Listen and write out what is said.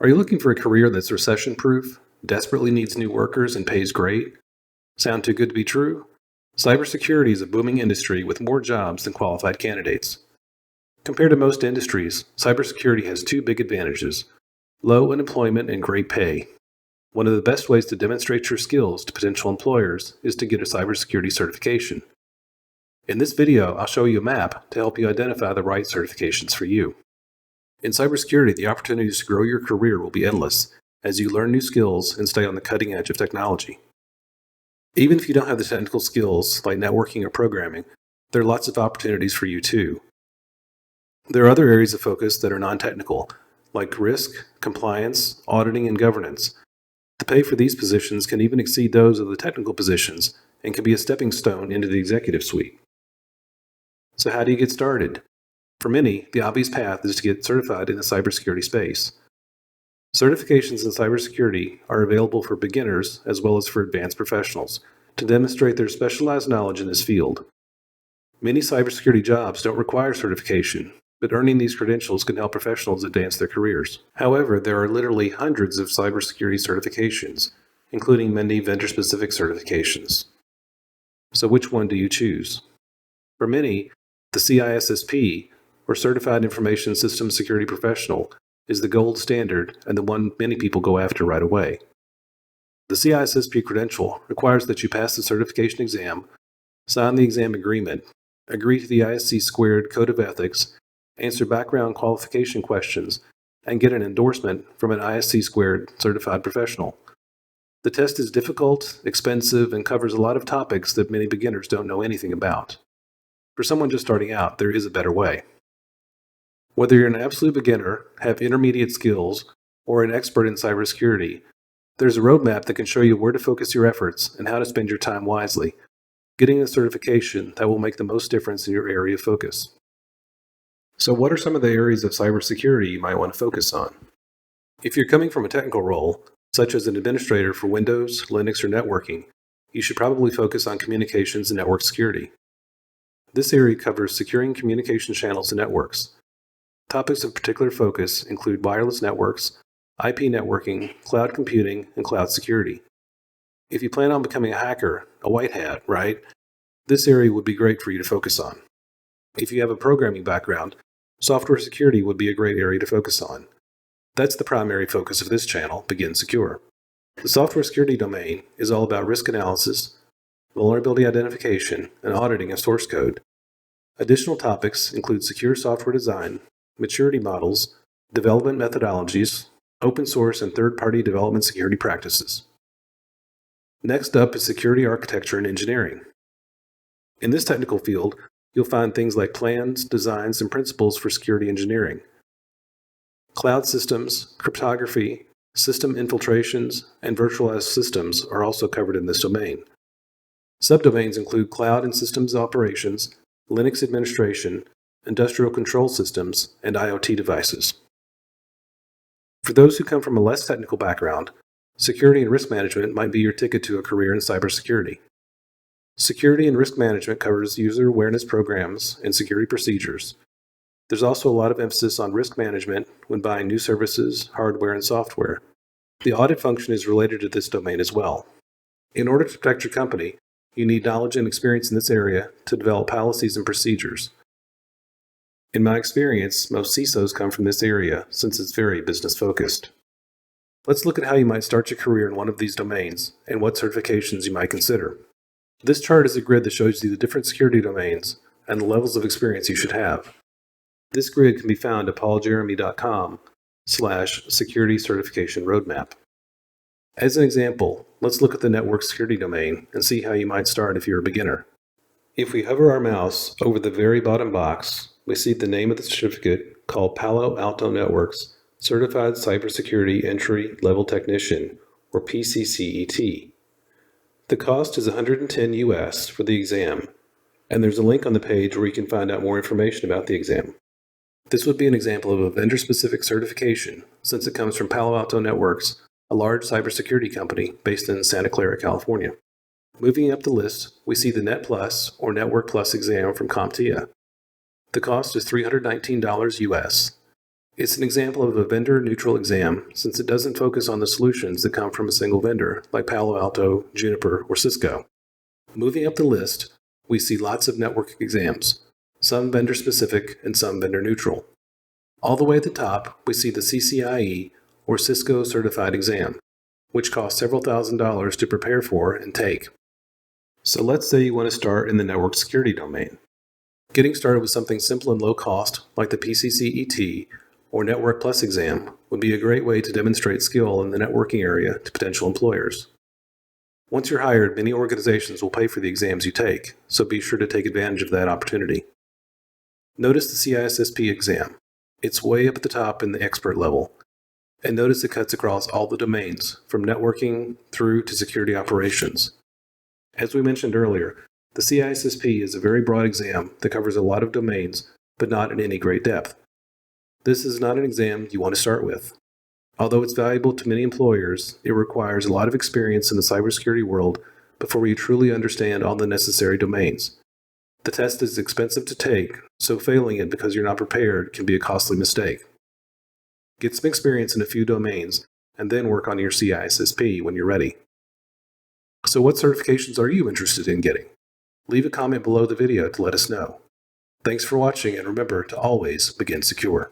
Are you looking for a career that's recession-proof, desperately needs new workers, and pays great? Sound too good to be true? Cybersecurity is a booming industry with more jobs than qualified candidates. Compared to most industries, cybersecurity has two big advantages: low unemployment and great pay. One of the best ways to demonstrate your skills to potential employers is to get a cybersecurity certification. In this video, I'll show you a map to help you identify the right certifications for you. In cybersecurity, the opportunities to grow your career will be endless as you learn new skills and stay on the cutting edge of technology. Even if you don't have the technical skills like networking or programming, there are lots of opportunities for you too. There are other areas of focus that are non-technical, like risk, compliance, auditing, and governance. The pay for these positions can even exceed those of the technical positions and can be a stepping stone into the executive suite. So how do you get started? For many, the obvious path is to get certified in the cybersecurity space. Certifications in cybersecurity are available for beginners as well as for advanced professionals to demonstrate their specialized knowledge in this field. Many cybersecurity jobs don't require certification, but earning these credentials can help professionals advance their careers. However, there are literally hundreds of cybersecurity certifications, including many vendor-specific certifications. So which one do you choose? For many, the CISSP, or Certified Information Systems Security Professional, is the gold standard and the one many people go after right away. The CISSP credential requires that you pass the certification exam, sign the exam agreement, agree to the ISC² Code of Ethics, answer background qualification questions, and get an endorsement from an ISC² certified professional. The test is difficult, expensive, and covers a lot of topics that many beginners don't know anything about. For someone just starting out, there is a better way. Whether you're an absolute beginner, have intermediate skills, or an expert in cybersecurity, there's a roadmap that can show you where to focus your efforts and how to spend your time wisely, getting a certification that will make the most difference in your area of focus. So what are some of the areas of cybersecurity you might want to focus on? If you're coming from a technical role, such as an administrator for Windows, Linux, or networking, you should probably focus on communications and network security. This area covers securing communication channels and networks. Topics of particular focus include wireless networks, IP networking, cloud computing, and cloud security. If you plan on becoming a hacker, a white hat, right? This area would be great for you to focus on. If you have a programming background, software security would be a great area to focus on. That's the primary focus of this channel, Begin Secure. The software security domain is all about risk analysis, vulnerability identification, and auditing of source code. Additional topics include secure software design, maturity models, development methodologies, open source and third-party development security practices. Next up is security architecture and engineering. In this technical field, you'll find things like plans, designs, and principles for security engineering. Cloud systems, cryptography, system infiltrations, and virtualized systems are also covered in this domain. Subdomains include cloud and systems operations, Linux administration, industrial control systems, and IoT devices. For those who come from a less technical background, security and risk management might be your ticket to a career in cybersecurity. Security and risk management covers user awareness programs and security procedures. There's also a lot of emphasis on risk management when buying new services, hardware, and software. The audit function is related to this domain as well. In order to protect your company, you need knowledge and experience in this area to develop policies and procedures. In my experience, most CISOs come from this area since it's very business-focused. Let's look at how you might start your career in one of these domains and what certifications you might consider. This chart is a grid that shows you the different security domains and the levels of experience you should have. This grid can be found at pauljeremy.com/security certification roadmap. As an example, let's look at the network security domain and see how you might start if you're a beginner. If we hover our mouse over the very bottom box, we see the name of the certificate called Palo Alto Networks Certified Cybersecurity Entry Level Technician, or PCCET. The cost is $110 US for the exam, and there's a link on the page where you can find out more information about the exam. This would be an example of a vendor-specific certification, since it comes from Palo Alto Networks, a large cybersecurity company based in Santa Clara, California. Moving up the list, we see the Net Plus or Network Plus exam from CompTIA. The cost is $319 US. It's an example of a vendor-neutral exam since it doesn't focus on the solutions that come from a single vendor like Palo Alto, Juniper, or Cisco. Moving up the list, we see lots of network exams, some vendor-specific and some vendor-neutral. All the way at the top, we see the CCIE, or Cisco Certified Exam, which costs several $1,000s to prepare for and take. So let's say you want to start in the network security domain. Getting started with something simple and low cost, like the PCCET or Network Plus exam, would be a great way to demonstrate skill in the networking area to potential employers. Once you're hired, many organizations will pay for the exams you take, so be sure to take advantage of that opportunity. Notice the CISSP exam. It's way up at the top in the expert level. And notice it cuts across all the domains, from networking through to security operations. As we mentioned earlier, the CISSP is a very broad exam that covers a lot of domains, but not in any great depth. This is not an exam you want to start with. Although it's valuable to many employers, it requires a lot of experience in the cybersecurity world before you truly understand all the necessary domains. The test is expensive to take, so failing it because you're not prepared can be a costly mistake. Get some experience in a few domains, and then work on your CISSP when you're ready. So what certifications are you interested in getting? Leave a comment below the video to let us know. Thanks for watching, and remember to always begin secure.